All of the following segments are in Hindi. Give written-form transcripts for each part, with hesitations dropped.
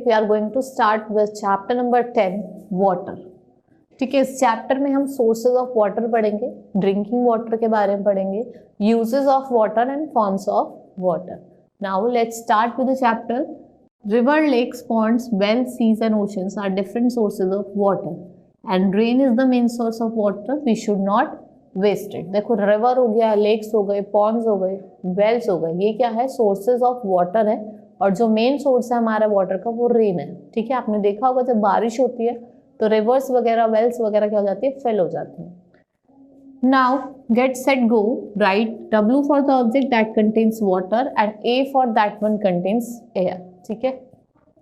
We are going to start with chapter number 10 water. ठीक है, इस चैप्टर में हम सोर्सेज ऑफ वाटर पढ़ेंगे, ड्रिंकिंग वाटर के बारे में पढ़ेंगे, uses of water and forms of water. Now let's start with the chapter. River, lakes, ponds, wells, seas and oceans are different sources of water and rain is the main source of water. We should not waste it. देखो रिवर हो गया, लेक्स हो गए, पॉन्ड्स हो गए, वेल्स हो गए, ये क्या है? सोर्सेज ऑफ वाटर है और जो मेन सोर्स है हमारा वाटर का वो रेन है। ठीक है, आपने देखा होगा जब बारिश होती है तो रिवर्स वगैरह, वेल्स वगैरह क्या हो जाती है? फिल हो जाती है। Now get set go, right W for the object that contains water and A for that one contains air. ठीक है,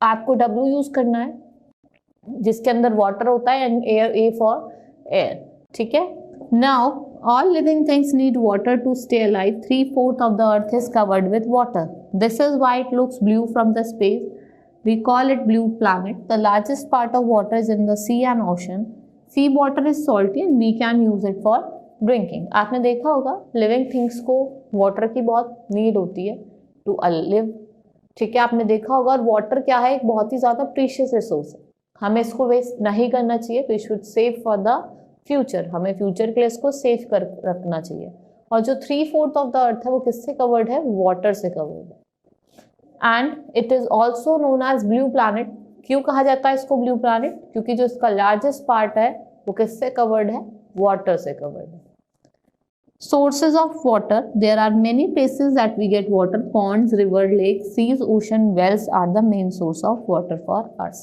आपको W यूज करना है जिसके अंदर वाटर होता है and air, A for air. ठीक है, now all living things need water to stay alive. 3/4 of the earth is covered with water. This is why it looks blue from the space. We call it blue planet. The largest part of water is in the sea and ocean. Sea water is salty and we can use it for drinking. आपने देखा होगा लिविंग थिंग्स को वाटर की बहुत नीड होती है टू लिव। ठीक है, आपने देखा होगा, और वाटर क्या है? एक बहुत ही ज़्यादा प्रीशियस रिसोर्स है, हमें इसको वेस्ट नहीं करना चाहिए। We should save for the future, हमें फ्यूचर के लिए इसको सेव कर रखना चाहिए। और जो 3/4 ऑफ द अर्थ है वो किससे कवर्ड है? वाटर से कवर्ड है। And it is also known as blue planet. क्यों कहा जाता है इसको ब्लू प्लैनेट? क्योंकि जो इसका लार्जेस्ट पार्ट है वो किससे कवर्ड है? वाटर से कवर्ड है। Sources of water, there are many places that we get water. Ponds, river, lakes, seas, ocean, wells are the main source of water for us.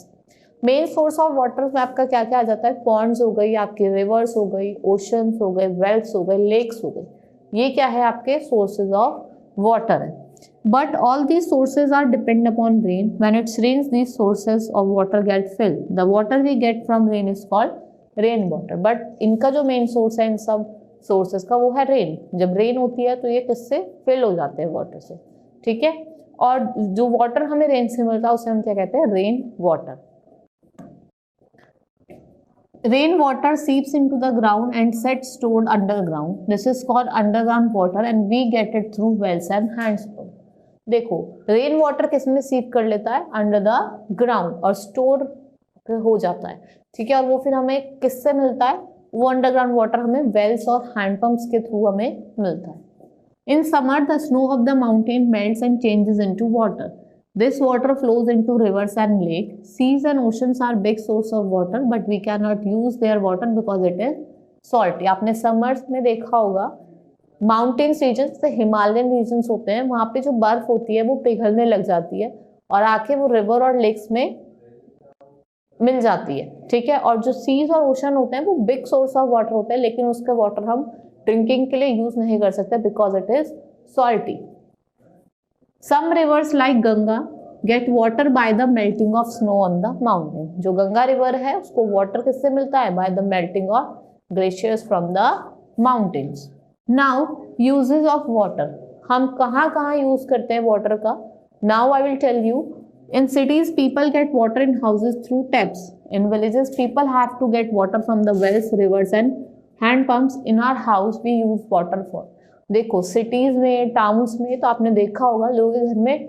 Main source of water में आपका क्या क्या आ जाता है? पॉन्ड्स हो गई, आपके रिवर्स हो गई, ओशंस हो गए, वेल्स हो गए, लेक्स हो गई, ये क्या है? आपके सोर्सेज ऑफ वाटर है। But all these sources are depend upon rain. When its rains these sources of water get filled. The water we get from rain is called rain water. But इनका जो मेन सोर्स है इन सब सोर्सेज का वो है रेन। जब रेन होती है तो ये किससे फिल हो जाते हैं? वाटर से। ठीक है, और जो वाटर हमें रेन से मिलता है उसे हम क्या कहते हैं? Rain water. Rain water seeps into the ground and sets stored underground. This is called underground water and we get it through wells and handpumps. देखो रेन वाटर किसमें सीप कर लेता है? अंडर द ग्राउंड, और स्टोर हो जाता है। ठीक है, और वो फिर हमें किससे मिलता है? वो अंडरग्राउंड वाटर हमें वेल्स और हैंडपंप्स के थ्रू हमें मिलता है। In summer the snow of the mountain melts and changes into water. This water flows into rivers and lakes. Seas and oceans are big source of water, but we cannot use their water because it is salty. आपने समर्स में देखा होगा माउंटेन्स रीजन से हिमालयन रीजन्स होते हैं, वहाँ पे जो बर्फ होती है वो पिघलने लग जाती है और आके वो रिवर और लेक्स में मिल जाती है। ठीक है, और जो सीज और ओशन होते हैं वो बिग सोर्स ऑफ वाटर होते हैं, लेकिन उसका वाटर हम ड्रिंकिंग के लिए यूज नहीं कर सकते because it is salty. Some rivers like Ganga get water by the melting of snow on the mountain. जो गंगा रिवर है उसको वाटर किससे मिलता है? By the melting of glaciers from the mountains. Now uses of water. हम कहाँ यूज करते हैं वाटर का? Now I will tell you. In cities people get water in houses through taps. In villages people have to get water from the wells, rivers and hand pumps. In our house we use water for. देखो सिटीज में, टाउन्स में तो आपने देखा होगा लोगों के घर में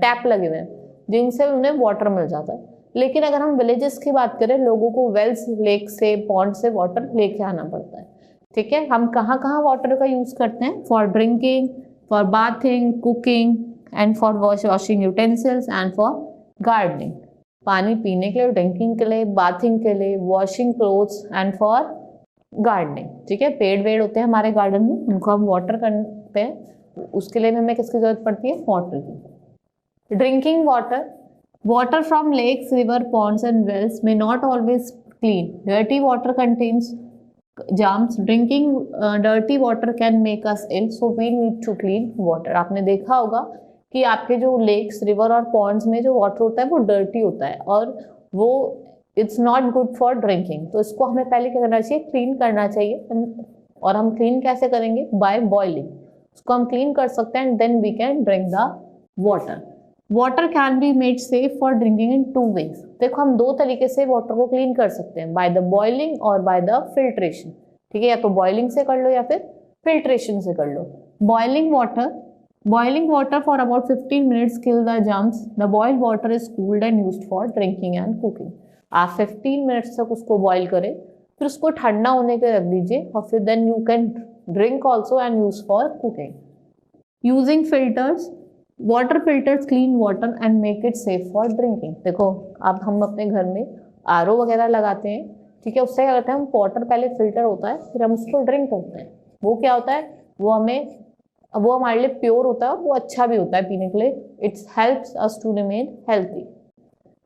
टैप लगे हुए हैं जिनसे उन्हें वाटर मिल जाता है। लेकिन अगर हम विलेजेस की बात करें, लोगों को वेल्स, लेक से, पॉन्ड से वाटर लेके आना पड़ता है। ठीक है, हम कहाँ वाटर का यूज करते हैं? For drinking, for bathing, cooking and for washing utensils and for gardening. पानी पीने के लिए, ड्रिंकिंग के लिए, बाथिंग के लिए, washing clothes and for gardening. ठीक है, पेड़ वेड़ होते हैं हमारे गार्डन में, उनको हम वाटर करते हैं, उसके लिए हमें किसकी जरूरत पड़ती है? वाटर की। Drinking water, water from lakes, river, ponds and wells may not always clean. Dirty water contains germs. Drinking dirty water can make us ill, so we need to clean water. आपने देखा होगा कि आपके जो लेक्स, रिवर और पॉन्ड्स में जो वाटर होता है वो डर्टी होता है और वो it's not good for drinking. तो इसको हमें पहले क्या करना चाहिए? क्लीन करना चाहिए। और हम क्लीन कैसे करेंगे? By boiling. उसको हम क्लीन कर सकते हैं and then we can drink the water. Water can be made safe for drinking in 2 ways। देखो हम 2 तरीके से वाटर को क्लीन कर सकते हैं, बाय द बॉइलिंग और बाय द फिल्ट्रेशन। ठीक है, या तो बॉइलिंग से कर लो या फिर फिल्ट्रेशन से कर लो। Boiling water Boiling water for about 15 minutes kill the germs. The boiled water is cooled and used for drinking and cooking. आप 15 मिनट्स तक उसको बॉईल करें, फिर उसको ठंडा होने के रख दीजिए और फिर then you can drink also and use for cooking. Using filters. Water filters clean water and make it safe for drinking. देखो अब हम अपने घर में आरओ वगैरह लगाते हैं, ठीक है, उससे क्या करते हैं हम, वाटर पहले फिल्टर होता है फिर हम उसको ड्रिंक करते हैं. वो क्या होता है, वो हमारे लिए प्योर होता है और वो अच्छा भी होता है पीने के लिए. It's helps us to remain healthy.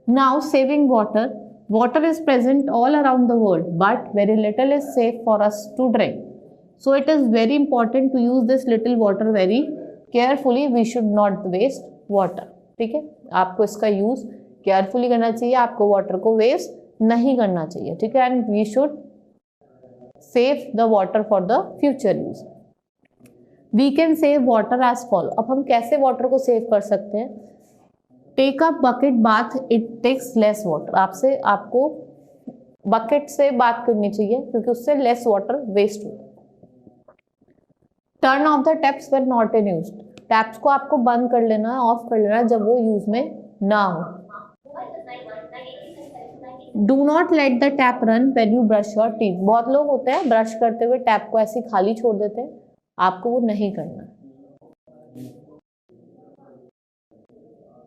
Now saving water. Water is present all around the world but very little is safe for us to drink. So it is very important to use this little water very carefully. We should not waste water. ठीक है, आपको इसका यूज केयरफुली करना चाहिए, आपको वाटर को वेस्ट नहीं करना चाहिए. ठीक है, and we should save the water for the future use. We can save water as follow. अब हम कैसे वाटर को सेव कर सकते हैं. Take a bucket bath, it takes less water. आपको बकेट से बात करनी चाहिए क्योंकि उससे लेस वाटर वेस्ट होता है. Turn off the taps when not in use. Taps को आपको बंद कर लेना है, ऑफ कर लेना है जब वो यूज में ना हो. Do not let the tap run when you brush your teeth. बहुत लोग होते हैं ब्रश करते हुए टैप को ऐसे खाली छोड़ देते हैं, आपको वो नहीं करना.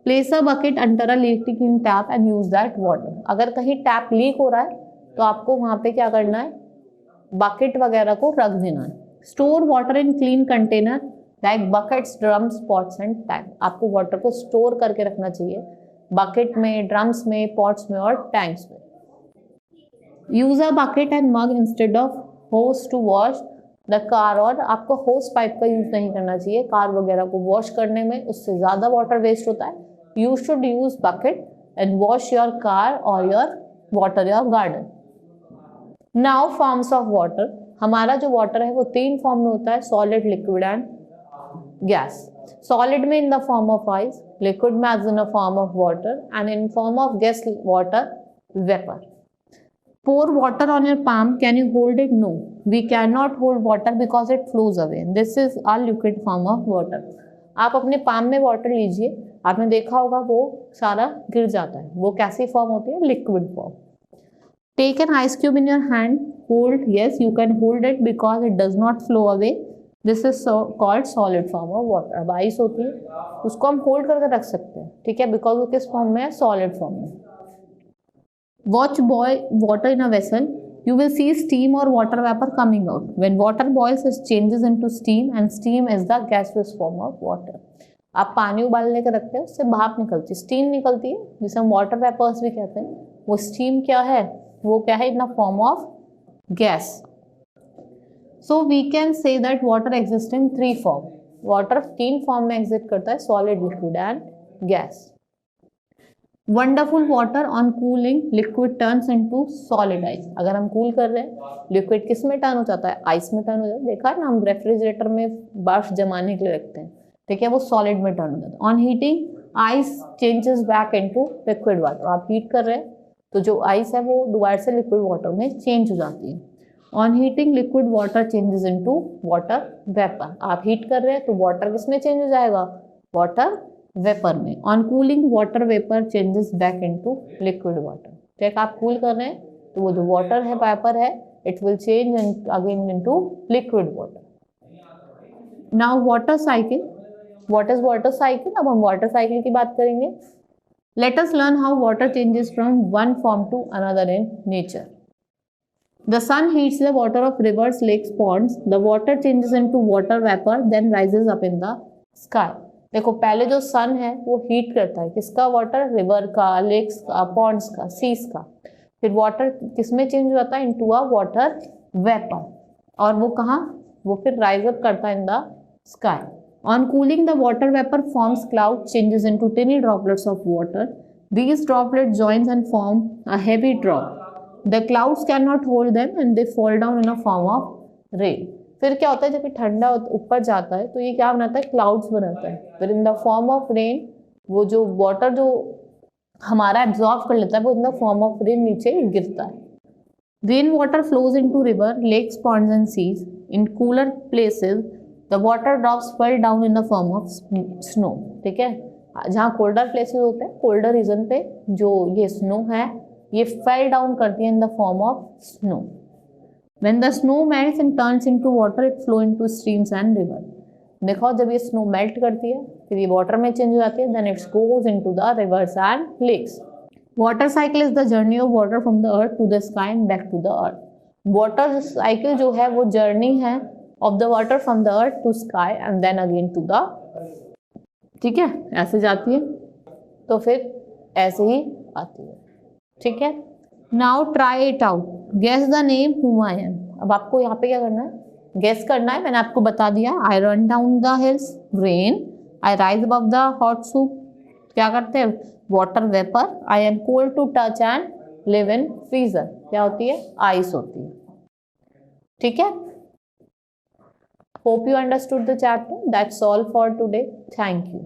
Place a bucket under a leaking tap and use that water. अगर कहीं टैप लीक हो रहा है तो आपको वहां पे क्या करना है, बकेट वगैरह को रख देना है. Store water in clean container like buckets, drums, pots and tank. आपको वाटर को स्टोर करके रखना चाहिए बकेट में, ड्रम्स में, पॉट्स में और टैंक्स में. Use a bucket and mug instead of होस टू वॉश द कार. और आपको होस पाइप का यूज नहीं करना चाहिए कार वगैरह को वॉश करने में, उससे ज्यादा वाटर वेस्ट होता है. You should use bucket and wash your car और your water your garden. Now forms of water. हमारा जो वाटर है वो 3 फॉर्म में होता है, solid, liquid and gas. Solid में in the form of ice, liquid में as in the form of water and in form of gas water vapour. Pour water on your palm. Can you hold it? No, we cannot hold water because it flows away. This is a liquid form of water. आप अपने पाम में वाटर लीजिए, आपने देखा होगा वो सारा गिर जाता है. वो कैसी फॉर्म होती है, liquid form. Take an ice cube in your hand. Hold. Yes, you can hold it because it does not flow away. This is called solid form of water. अब आइस होती है उसको हम होल्ड करके रख सकते हैं, ठीक है, बिकॉज वो किस फॉर्म में है, सॉलिड फॉर्म में. Watch boil water in a vessel. You will see steam or water vapor coming out. When water boils, it changes into steam, and steam is the gaseous form of water. आप पानी उबालने के रखते हैं, उससे भाप निकलती है, स्टीम निकलती है, जिसे हम वाटर वेपर्स भी कहते हैं. वो स्टीम क्या है, वो क्या है, in the form of gas. So we can say that water exist in 3 form. Water 3 form में एग्जिस्ट करता है, solid, liquid and gas. Wonderful water on cooling, liquid turns into solid ice. अगर हम कूल कर रहे हैं, लिक्विड किस में टर्न हो जाता है, आइस में टर्न हो जाता है. देखा है ना, हम रेफ्रिजरेटर में बर्फ जमाने के लिए रखते हैं, ठीक है, वो सॉलिड में टर्न हो जाता है. On heating ice changes back into liquid water. आप हीट कर रहे हैं तो जो आइस है वो दोबारा से लिक्विड वाटर में चेंज हो जाती है. On heating liquid water changes into water vapour. आप हीट कर रहे हैं तो वाटर किस में चेंज हो जाएगा, वाटर वेपर में. On cooling water vapour changes back into liquid water. ठीक, आप कूल कर रहे हैं तो वो जो वाटर है, वेपर है, it will change again into liquid water. Now water cycle. What is water cycle. अब हम वाटर साइकिल की बात करेंगे. Let us learn how water changes from one form to another in nature. The sun heats the water of rivers, lakes, ponds. The water changes into water vapor, then rises up in the sky. देखो पहले जो सन है वो हीट करता है किसका, वाटर, रिवर का, लेक्स का, पॉन्ड्स का, सीस का. फिर वाटर किस में चेंज हो जाता है, इनटू अ वाटर वेपर. और वो कहाँ, वो फिर राइज अप करता है in the sky. On cooling the water vapour forms cloud, changes into टिनी droplets of water. These droplets joins and form a heavy drop. The clouds cannot hold them and they fall down in a form of rain. फिर क्या होता है, जब ठंडा ऊपर जाता है तो ये क्या बनाता है, क्लाउड्स बनाता है. फिर इन द फॉर्म ऑफ रेन, वो जो वाटर जो हमारा एब्जॉर्ब कर लेता है वो in the form of rain नीचे गिरता है. Rain water flows into river, lakes, ponds and seas. In cooler places the water drops fell down in the form of snow, ठीक है, जहाँ कोल्डर प्लेसेस होते हैं, कोल्डर रीजन पे जो ये स्नो है ये फेल डाउन करती है in the form of snow. When the snow melts and turns into water it flow into streams and river. देखो जब ये स्नो मेल्ट करती है फिर ये वाटर में चेंज हो जाती है, then it's goes into the rivers and lakes. Water cycle is the journey of water from the earth to the sky and back to the earth. Water cycle जो है वो जर्नी है of the water from the earth to sky and then again to the, ठीक है, ऐसे जाती है तो फिर ऐसे ही आती है, ठीक है। Now try it out, guess the name who I am. अब आपको यहाँ पे क्या करना है, गेस करना है। मैंने आपको बता दिया, I run down the hills rain, I rise above the hot soup, क्या करते हैं, water vapour, I am cold to touch and live in freezer, क्या होती है, आइस होती है, ठीक है। Hope you understood the chapter. That's all for today, thank you.